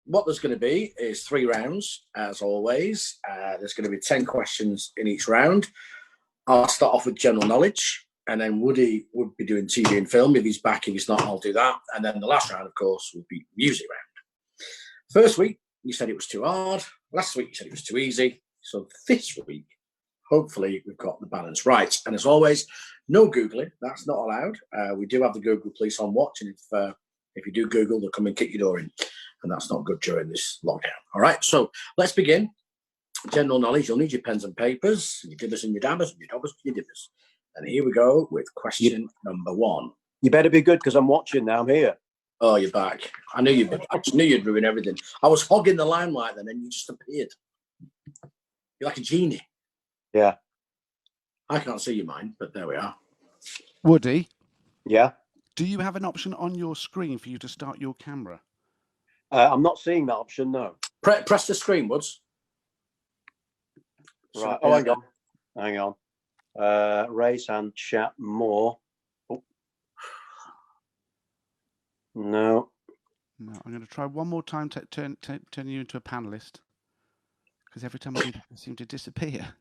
what there's going to be is 3 rounds, as always. There's going to be 10 questions in each round. I'll start off with general knowledge, and then Woody would be doing TV and film. If he's back, if he's not, I'll do that. And then the last round, of course, will be music round. First week, you said it was too hard. Last week, you said it was too easy. So this week, hopefully, we've got the balance right. And as always, no Googling. That's not allowed. We do have the Google police on watch, and if you do Google, they'll come and kick your door in. And that's not good during this lockdown. All right, so let's begin. General knowledge, you'll need your pens and papers, your dibbers and your dabbers, and your dobbers and your dibbers. And here we go with question number 1. You better be good because I'm watching now. I'm here. Oh, you're back. I knew you'd ruin everything. I was hogging the limelight then, and you just appeared. You're like a genie. Yeah. I can't see your mind, but there we are. Woody? Yeah? Do you have an option on your screen for you to start your camera? I'm not seeing that option, no. Press the screen, Woods. Right. Oh, hang on. Raise hand, chat more. Oh. No. No, I'm going to try one more time to turn you into a panelist. Because every time I seem to disappear.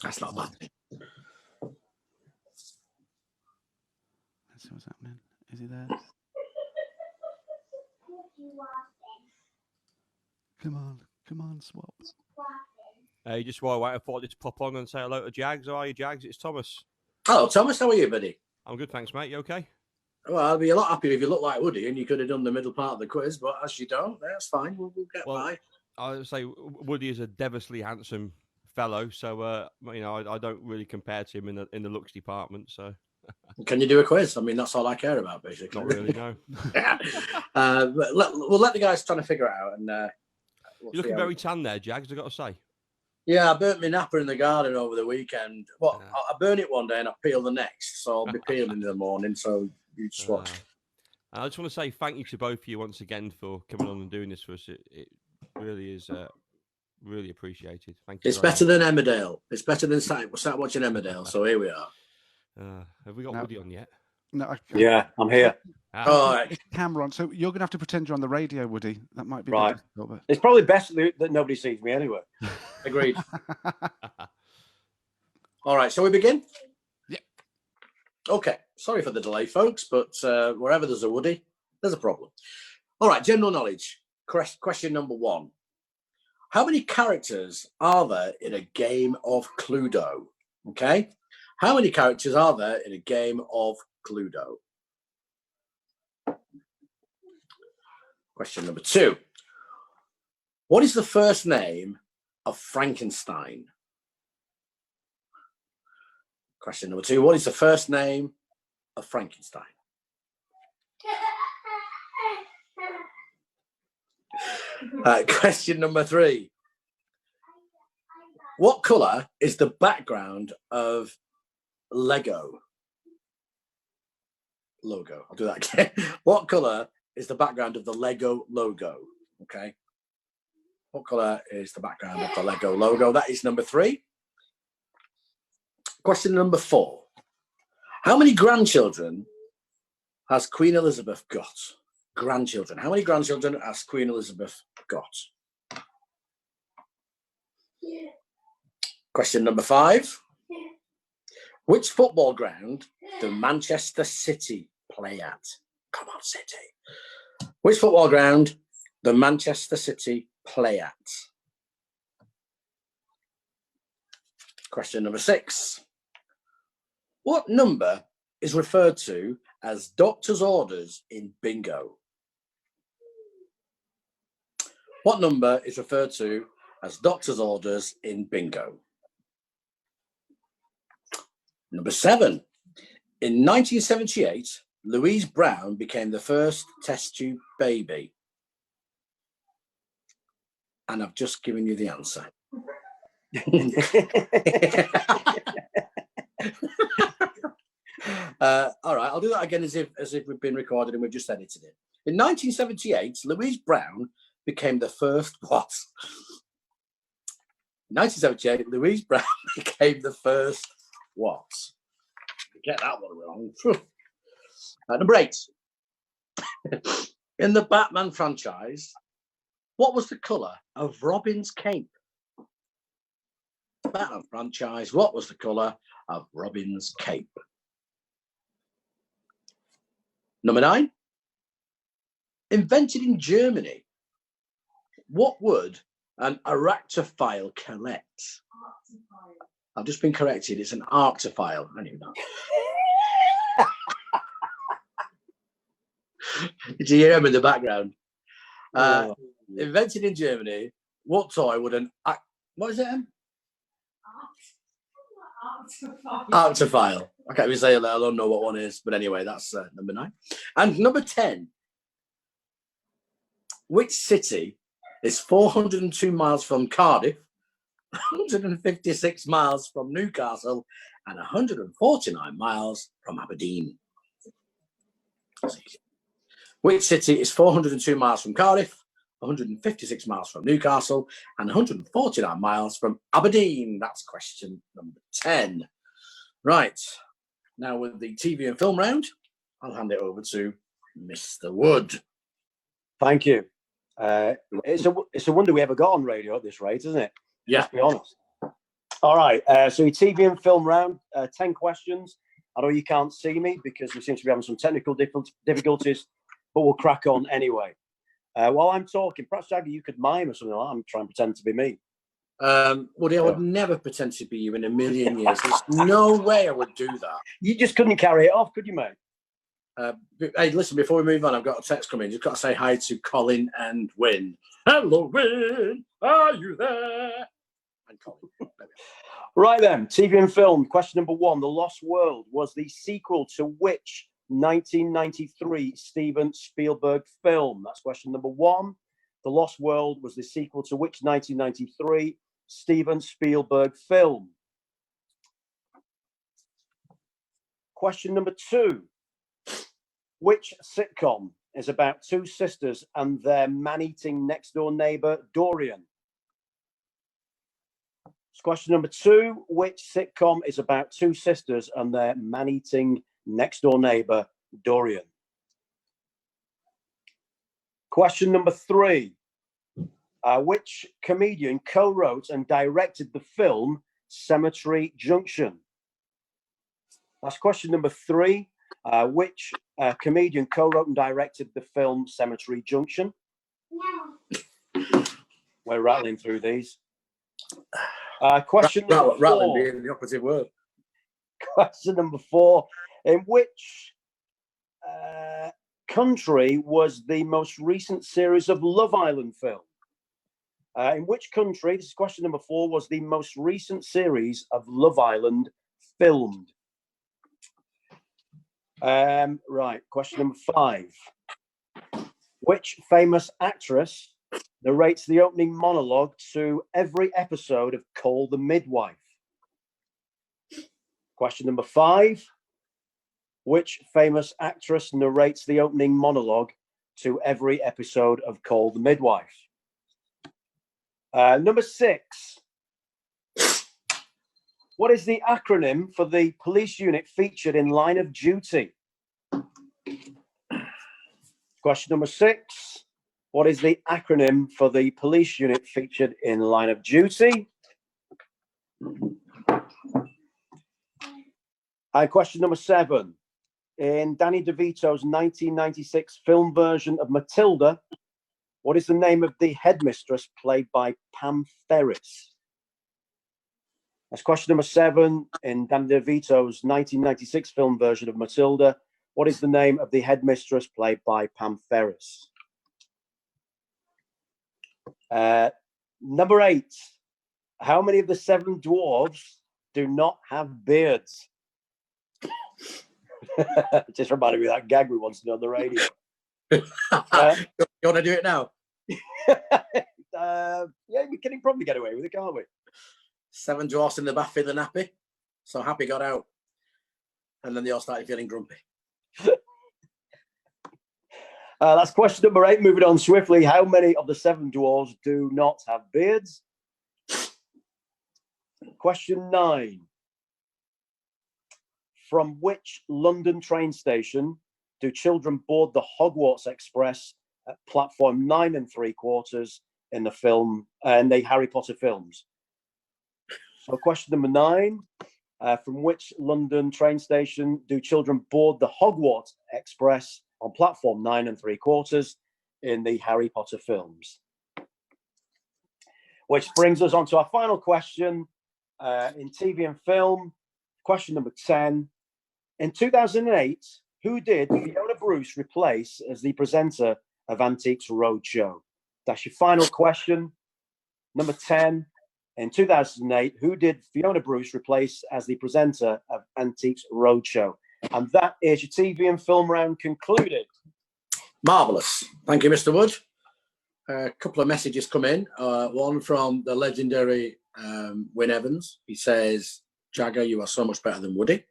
That's not bad. Let's see what's happening. Is he there? Come on, swap. Hey, just while I thought I'd just pop on and say hello to Jags. How are you, Jags? It's Thomas. Hello, Thomas. How are you, buddy? I'm good, thanks, mate. You okay? Well, I'd be a lot happier if you looked like Woody and you could have done the middle part of the quiz, but as you don't, that's fine. We'll get by. I would say Woody is a devilishly handsome fellow, so I don't really compare to him in the looks department. So, can you do a quiz? I mean, that's all I care about, basically. Not really, no. But we'll let the guys trying to figure it out. And you're looking very tan there, Jags. I've got to say. Yeah, I burnt my napper in the garden over the weekend. Well, yeah. I burn it one day and I peel the next, so I'll be peeling in the morning. So you just watch. I just want to say thank you to both of you once again for coming on and doing this for us. It really is really appreciated. Thank you. It's better than Emmerdale. It's better than sat watching Emmerdale. So here we are. Have we got Woody on yet? No. Yeah, I'm here. All right. Camera on. So you're going to have to pretend you're on the radio, Woody. That might be right. But... It's probably best that nobody sees me anyway. Agreed. All right. Shall we begin? Yeah. Okay. Sorry for the delay, folks, but wherever there's a Woody, there's a problem. All right. General knowledge. Question number 1. How many characters are there in a game of Cluedo? Okay. How many characters are there in a game of Cluedo? Question number 2. What is the first name of Frankenstein? Question number 2. What is the first name of Frankenstein? Question number 3. What colour is the background of Lego logo? I'll do that again. What colour is the background of the Lego logo? Okay. What colour is the background of the Lego logo? That is number 3. Question number 4. How many grandchildren has Queen Elizabeth got? Grandchildren. How many grandchildren has Queen Elizabeth got? Question number 5. Which football ground do Manchester City play at? Come on, City. Which football ground do Manchester City play at? Question number 6. What number is referred to as doctor's orders in bingo? What number is referred to as doctor's orders in bingo? Number 7. In 1978, Louise Brown became the first test tube baby. And I've just given you the answer. All right, I'll do that again as if we've been recorded and we've just edited it. In 1978, Louise Brown became the first what? In 1978, Louise Brown became the first what? Get that one wrong. Number 8. In the Batman franchise, what was the colour of Robin's cape? Batman franchise, what was the colour of Robin's cape? Number 9. Invented in Germany, what would an arachnophile collect? I've just been corrected. It's an arctophile. I knew that. Did you hear him in the background? Invented in Germany, what toy would an... What is it, Em? Arctophile. I can't even say that. I don't know what one is. But anyway, that's number 9. And number 10. Which city is 402 miles from Cardiff, 156 miles from Newcastle, and 149 miles from Aberdeen? Which city is 402 miles from Cardiff, 156 miles from Newcastle, and 149 miles from Aberdeen? That's question number 10. Right. Now with the TV and film round, I'll hand it over to Mr. Wood. Thank you. It's a wonder we ever got on radio at this rate, isn't it? Yeah. Let's be honest. All right. So your TV and film round, 10 questions. I know you can't see me because we seem to be having some technical difficulties, but we'll crack on anyway. While I'm talking, perhaps, Jagger, you could mime or something like that. I'm trying to pretend to be me. Woody, I would never pretend to be you in a million years. There's no way I would do that. You just couldn't carry it off, could you, mate? Hey, listen, before we move on, I've got a text coming. Just got to say hi to Colin and Wynne. Hello, Wynne. Are you there? And Colin. Right then, TV and film. Question number 1. The Lost World was the sequel to which 1993 Steven Spielberg film? That's question number 1. The Lost World was the sequel to which 1993 Steven Spielberg film? Question number 2. Which sitcom is about 2 sisters and their man-eating next-door neighbour, Dorian? It's question number 2. Which sitcom is about 2 sisters and their man-eating next-door neighbour, Dorian? Question number 3. Which comedian co-wrote and directed the film Cemetery Junction? That's question number 3. Which comedian co-wrote and directed the film Cemetery Junction? We're rattling through these. Question number 4. Rattling being the opposite word. Question number 4. In which country was the most recent series of Love Island filmed? In which country, this is question number 4, was the most recent series of Love Island filmed? Right, question number 5. Which famous actress narrates the opening monologue to every episode of Call the Midwife? Question number 5. Which famous actress narrates the opening monologue to every episode of Call the Midwife? Number 6. What is the acronym for the police unit featured in Line of Duty? Question number 6. What is the acronym for the police unit featured in Line of Duty? And question number 7. In Danny DeVito's 1996 film version of Matilda, what is the name of the headmistress played by Pam Ferris? That's question number 7. In Danny DeVito's 1996 film version of Matilda, what is the name of the headmistress played by Pam Ferris? Number 8. How many of the 7 dwarves do not have beards? Just reminded me of that gag we once did on the radio. You want to do it now? Yeah, we can probably get away with it, can't we? 7 dwarfs in the bath feeling happy. So Happy got out. And then they all started feeling grumpy. That's question number 8. Moving on swiftly. How many of the 7 dwarves do not have beards? Question 9. From which London train station do children board the Hogwarts Express at platform 9 3/4 in the film and the Harry Potter films? So question number 9, from which London train station do children board the Hogwarts Express on platform 9 3/4 in the Harry Potter films? Which brings us on to our final question in TV and film. Question number 10. In 2008, who did Fiona Bruce replace as the presenter of Antiques Roadshow? That's your final question. Number 10. In 2008, who did Fiona Bruce replace as the presenter of Antiques Roadshow? And that is your TV and film round concluded. Marvellous. Thank you, Mr. Wood. A couple of messages come in. One from the legendary Wyn Evans. He says, Jagger, you are so much better than Woody.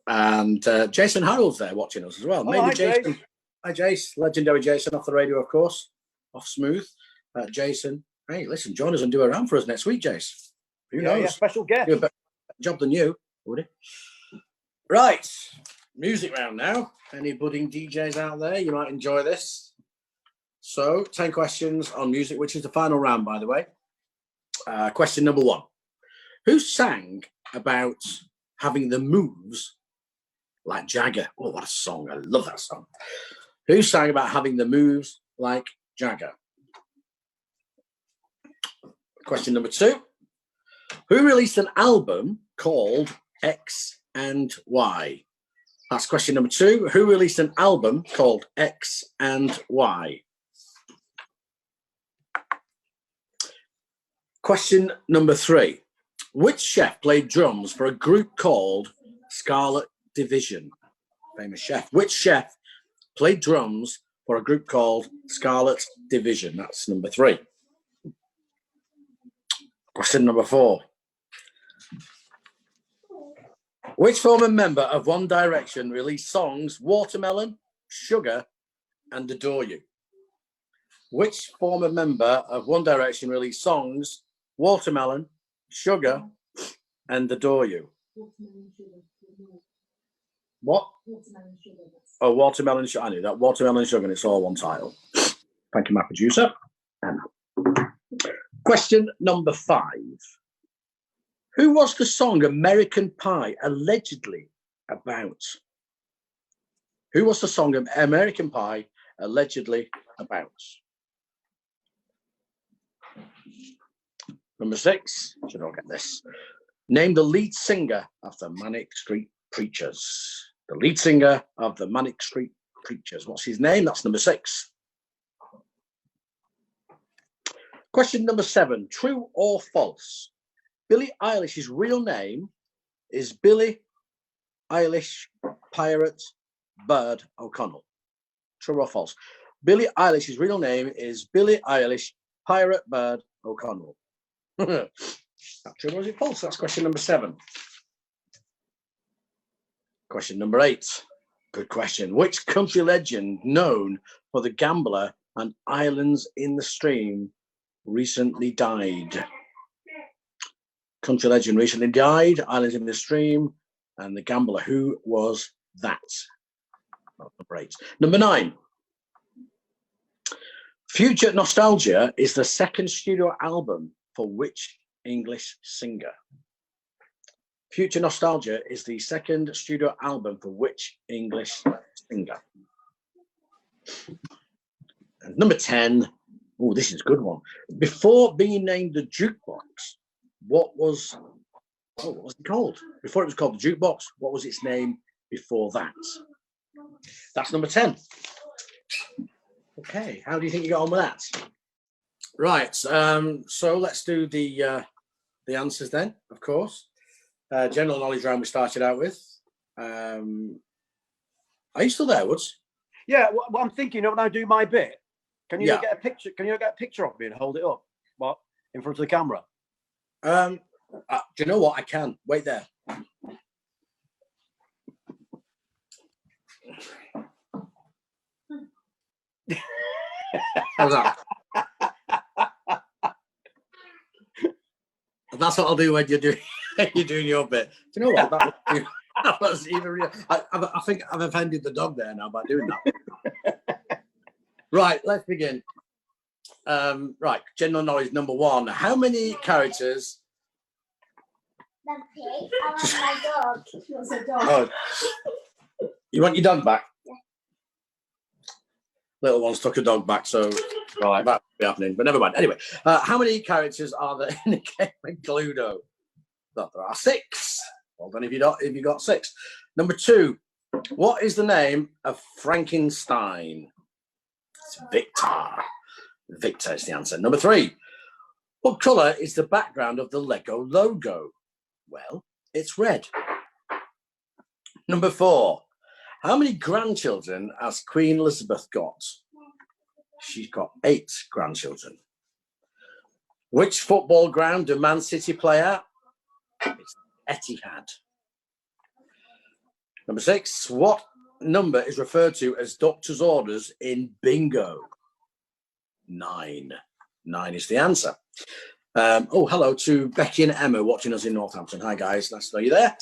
And Jason Harold's there watching us as well. Oh, Maybe hi, Jason. Jace. Hi, Jace. Legendary Jason off the radio, of course. Off Smooth. Jason, hey, listen, join us and do a round for us next week, Jace. Who knows? Yeah, special guest. Do a better job than you, Woody. Right. Music round now. Any budding DJs out there? You might enjoy this. So, 10 questions on music, which is the final round, by the way. Question number 1. Who sang about having the moves like Jagger? Oh, what a song. I love that song. Who sang about having the moves like Jagger? Question number 2. Who released an album called X and Y? That's question number 2. Who released an album called X and Y? Question number 3. Which chef played drums for a group called Scarlet Division? Famous chef. Which chef played drums for a group called Scarlet Division? That's number 3. Question number 4. Which former member of One Direction released songs Watermelon, Sugar, and Adore You? Which former member of One Direction released songs Watermelon, Sugar, and Adore You? What? Oh, Watermelon Sugar. I knew that. Watermelon Sugar, and it's all one title. Thank you, my producer. Question number 5. Who was the song American Pie allegedly about? Who was the song American Pie allegedly about? Number 6. Should all get this. Name the lead singer of the Manic Street Preachers. The lead singer of the Manic Street Preachers. What's his name? That's number 6. Question number 7. True or false? Billie Eilish's real name is Billie Eilish Pirate Bird O'Connell. True or false? Billie Eilish's real name is Billie Eilish Pirate Bird O'Connell. True or is it false? That's question number 7. Question number 8. Good question. Which country legend known for The Gambler and Islands in the Stream recently died? Country legend recently died, Islands in the Stream, and The Gambler. Who was that? Number 8. Number 9. Future Nostalgia is the second studio album for which English singer? Future Nostalgia is the second studio album for which English singer? And number 10. Oh, this is a good one. Before being named the Jukebox, what was it called? Before it was called the Jukebox, what was its name before that? That's number 10. Okay, how do you think you got on with that? Right, so let's do the answers then, of course. General knowledge round we started out with. Are you still there, Woods? Yeah, well, I'm thinking when I do my bit, can you Yeah. get a picture? Can you get a picture of me and hold it up, in front of the camera? Do you know what? I can. Wait there. How's that? That's what I'll do when you're doing your bit. Do you know what? That was even real. I think I've offended the dog there now by doing that. Right, let's begin. Right, general knowledge number 1. How many characters? I want my dog. She wants a dog. Oh, you want your dog back? Yeah. Little one's took a dog back, so right, that will be happening. But never mind. Anyway, how many characters are there in the game of Cluedo? There are 6. Well done if you got 6. Number 2. What is the name of Frankenstein? It's Victor. Victor is the answer. Number 3. What colour is the background of the Lego logo? Well, it's red. Number 4. How many grandchildren has Queen Elizabeth got? She's got 8 grandchildren. Which football ground do Man City play at? It's Etihad. Number 6. What number is referred to as doctor's orders in bingo? 9. 9 is the answer. Hello to Becky and Emma watching us in Northampton. Hi guys, nice to know you there.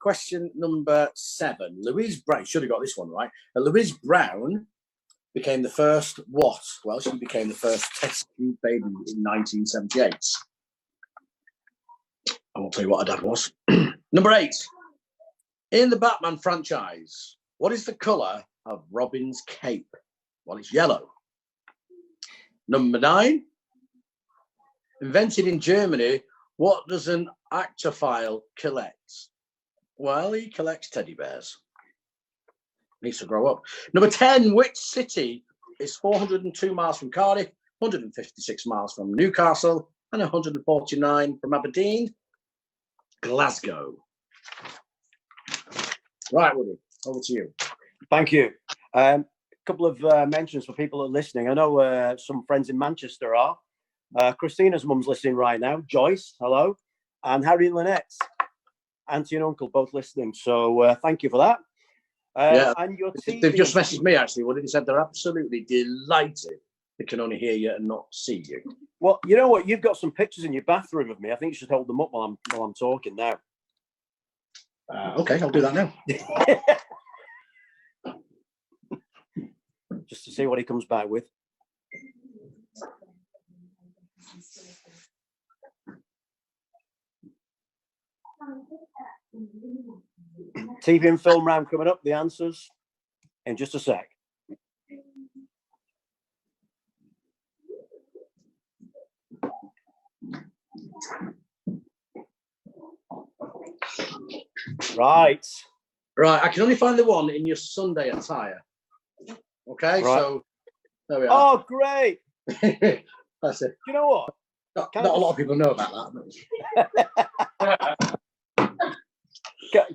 Question number 7. Louise Brown, should have got this one right. Louise Brown became the first what? Well, she became the first test tube baby in 1978. I won't tell you what her dad was. Number 8. In the Batman franchise, what is the colour of Robin's cape? Well, it's yellow. Number 9. Invented in Germany, what does an actophile collect? Well, he collects teddy bears. Needs to grow up. Number 10, which city is 402 miles from Cardiff, 156 miles from Newcastle, and 149 from Aberdeen? Glasgow. Right, Woody, over to you. Thank you. A couple of mentions for people that are listening. I know some friends in Manchester are. Christina's mum's listening right now. Joyce, hello. And Harry and Lynette, auntie and uncle, both listening. So thank you for that. Yeah, and your TV... They've just messaged me, actually. Woody, they said they're absolutely delighted they can only hear you and not see you. Well, you know what? You've got some pictures in your bathroom of me. I think you should hold them up while I'm talking now. Okay, I'll do that now. Just to see what he comes back with. TV and film round coming up. The answers in just a sec. Right. I can only find the one in your Sunday attire. Okay, right. So there we are. Oh, great. That's it. You know what? Not a lot of people know about that.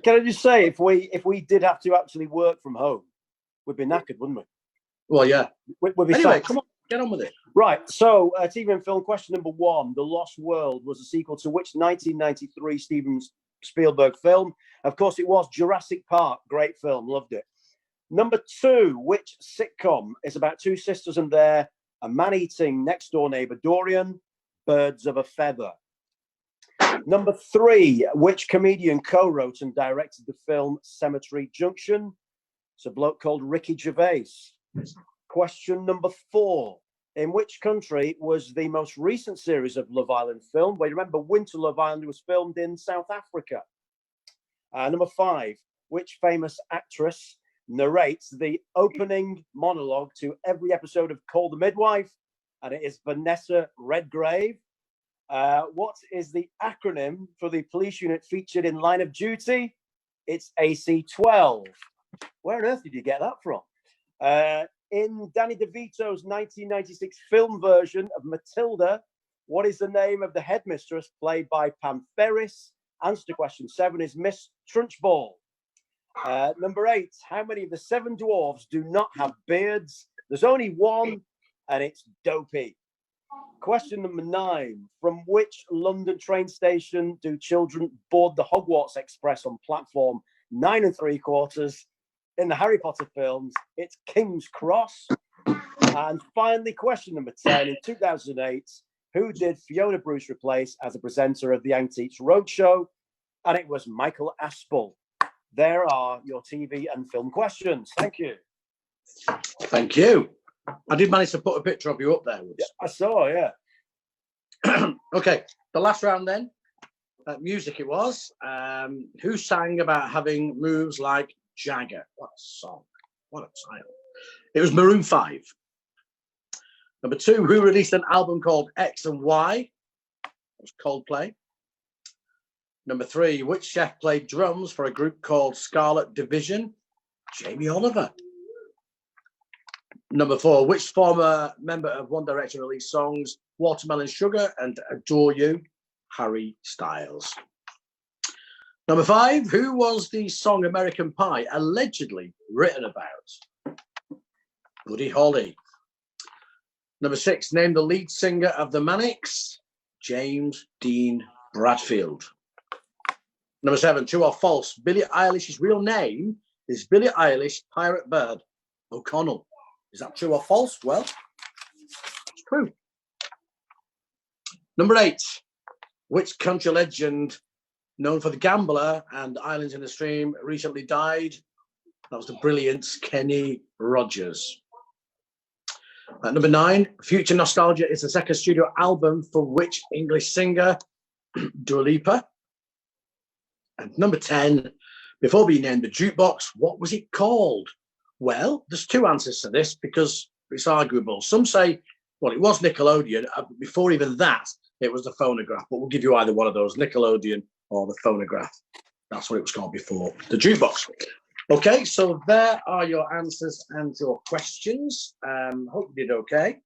Can I just say, if we did have to actually work from home, we'd be knackered, wouldn't we? Well, yeah. We'd be anyway, sacked. come on, get on with it. Right. So, TV and film question number 1: The Lost World was a sequel to which 1993 Steven Spielberg film? Of course, it was Jurassic Park. Great film, loved it. Number 2: Which sitcom is about 2 sisters and a man-eating next-door neighbor, Dorian? Birds of a Feather. Number 3: Which comedian co-wrote and directed the film Cemetery Junction? It's a bloke called Ricky Gervais. Question number 4: In which country was the most recent series of Love Island filmed? Well, you remember Winter Love Island was filmed in South Africa. Number 5: Which famous actress narrates the opening monologue to every episode of Call the Midwife? And it is Vanessa Redgrave. What is the acronym for the police unit featured in Line of Duty? It's AC-12. Where on earth did you get that from? In Danny DeVito's 1996 film version of Matilda, what is the name of the headmistress played by Pam Ferris? Answer to question 7 is Miss Trunchbull. Number 8, how many of the 7 dwarves do not have beards? There's only one, and it's Dopey. Question number 9, from which London train station do children board the Hogwarts Express on platform 9 3/4? In the Harry Potter films, it's King's Cross. And finally, question number 10, in 2008, who did Fiona Bruce replace as a presenter of the Antiques Roadshow? And it was Michael Aspel. there are your TV and film questions. Thank you. Thank you. I did manage to put a picture of you up there. Yeah, I saw, yeah. Okay, the last round then. Music it was. Who sang about having moves like Jagger? What a song. What a title. It was Maroon 5. Number 2, who released an album called X and Y? It was Coldplay. Number 3, which chef played drums for a group called Scarlet Division? Jamie Oliver. Number 4, which former member of One Direction released songs Watermelon Sugar and Adore You? Harry Styles. Number 5, who was the song American Pie allegedly written about? Buddy Holly. Number 6, name the lead singer of the Manics. James Dean Bradfield. Number 7, true or false? Billie Eilish's real name is Billie Eilish Pirate Bird O'Connell. Is that true or false? Well, it's true. Number 8, which country legend known for The Gambler and Islands in the Stream recently died? That was the brilliant Kenny Rogers. Number 9, Future Nostalgia is the second studio album for which English singer? Dua Lipa. And number 10, before we named the jukebox, what was it called? Well, there's 2 answers to this because it's arguable. Some say, well, it was Nickelodeon. Before even that, it was the phonograph. But we'll give you either one of those, Nickelodeon or the phonograph. That's what it was called before, the jukebox. Okay, so there are your answers and your questions. Hope you did okay.